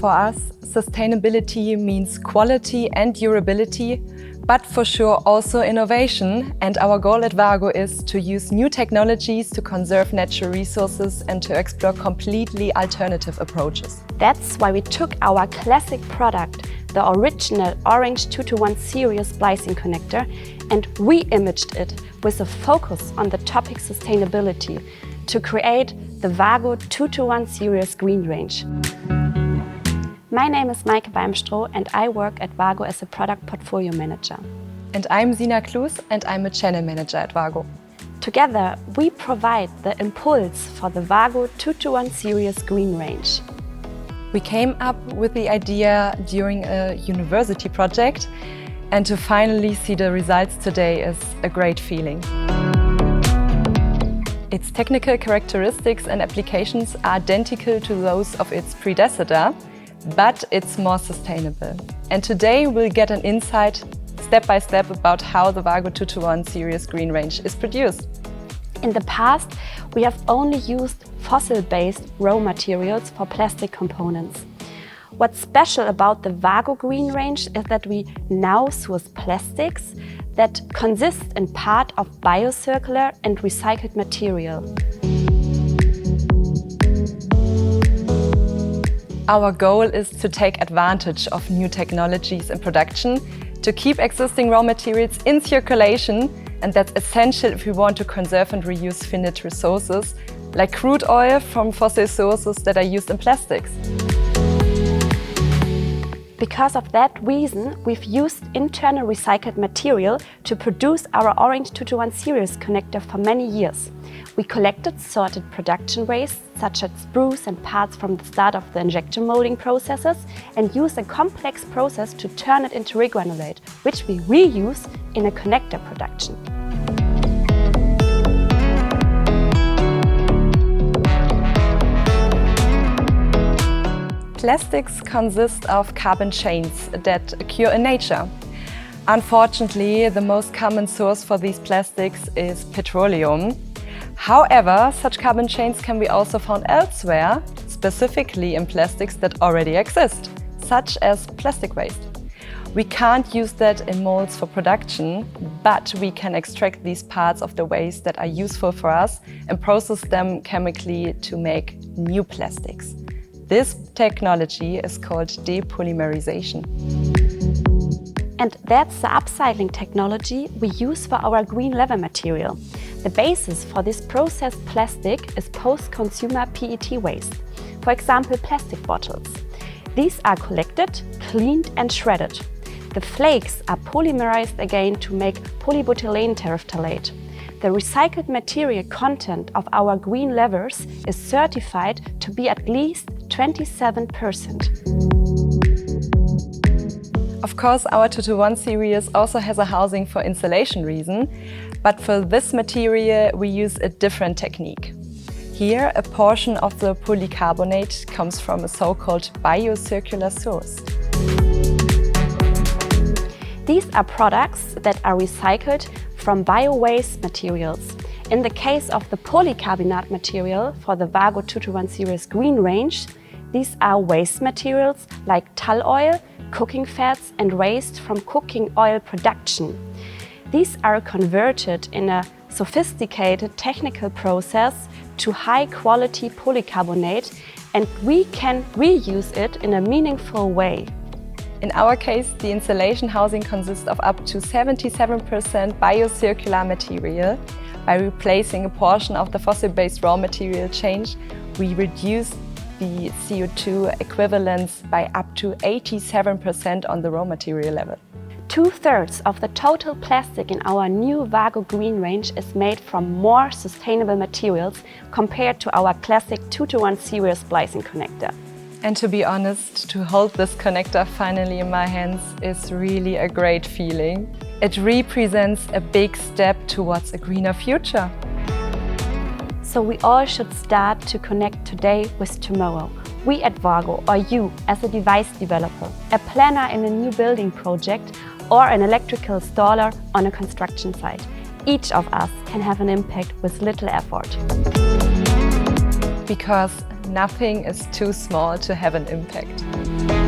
For us, sustainability means quality and durability, but for sure also innovation. And our goal at WAGO is to use new technologies to conserve natural resources and to explore completely alternative approaches. That's why we took our classic product, the original orange 2-to-1 series splicing connector, and re-imaged it with a focus on the topic sustainability to create the WAGO 2-to-1 series Green Range. My name is Maike Beimstroh and I work at WAGO as a product portfolio manager. And I'm Sina Klus and I'm a channel manager at WAGO. Together, we provide the impulse for the WAGO 2-to-1 series Green Range. We came up with the idea during a university project, and to finally see the results today is a great feeling. Its technical characteristics and applications are identical to those of its predecessor, but it's more sustainable. And today we'll get an insight step by step about how the WAGO 2-to-1 series Green Range is produced. In the past, we have only used fossil-based raw materials for plastic components. What's special about the WAGO Green Range is that we now source plastics that consist in part of biocircular and recycled material. Our goal is to take advantage of new technologies in production, to keep existing raw materials in circulation, and that's essential if we want to conserve and reuse finite resources, like crude oil from fossil sources that are used in plastics. Because of that reason, we've used internal recycled material to produce our orange 2-to-1 series connector for many years. We collected sorted production waste, such as sprues and parts from the start of the injection molding processes, and used a complex process to turn it into regranulate, which we reuse in a connector production. Plastics consist of carbon chains that occur in nature. Unfortunately, the most common source for these plastics is petroleum. However, such carbon chains can be also found elsewhere, specifically in plastics that already exist, such as plastic waste. We can't use that in molds for production, but we can extract these parts of the waste that are useful for us and process them chemically to make new plastics. This technology is called depolymerization. And that's the upcycling technology we use for our green leather material. The basis for this processed plastic is post-consumer PET waste, for example plastic bottles. These are collected, cleaned and shredded. The flakes are polymerized again to make polybutylene terephthalate. The recycled material content of our green leathers is certified to be at least 27%. Of course, our 2-to-1 series also has a housing for insulation reason, but for this material we use a different technique. Here, a portion of the polycarbonate comes from a so-called biocircular source. These are products that are recycled from bio-waste materials. In the case of the polycarbonate material for the WAGO 2-to-1 series Green Range, these are waste materials like tall oil, cooking fats and waste from cooking oil production. These are converted in a sophisticated technical process to high-quality polycarbonate, and we can reuse it in a meaningful way. In our case, the insulation housing consists of up to 77% biocircular material. By replacing a portion of the fossil-based raw material change, we reduce the CO2 equivalents by up to 87% on the raw material level. 2/3 of the total plastic in our new WAGO Green Range is made from more sustainable materials compared to our classic 2-to-1 series splicing connector. And to be honest, to hold this connector finally in my hands is really a great feeling. It represents a big step towards a greener future. So we all should start to connect today with tomorrow. We at WAGO, or you as a device developer, a planner in a new building project, or an electrical installer on a construction site. Each of us can have an impact with little effort. Because nothing is too small to have an impact.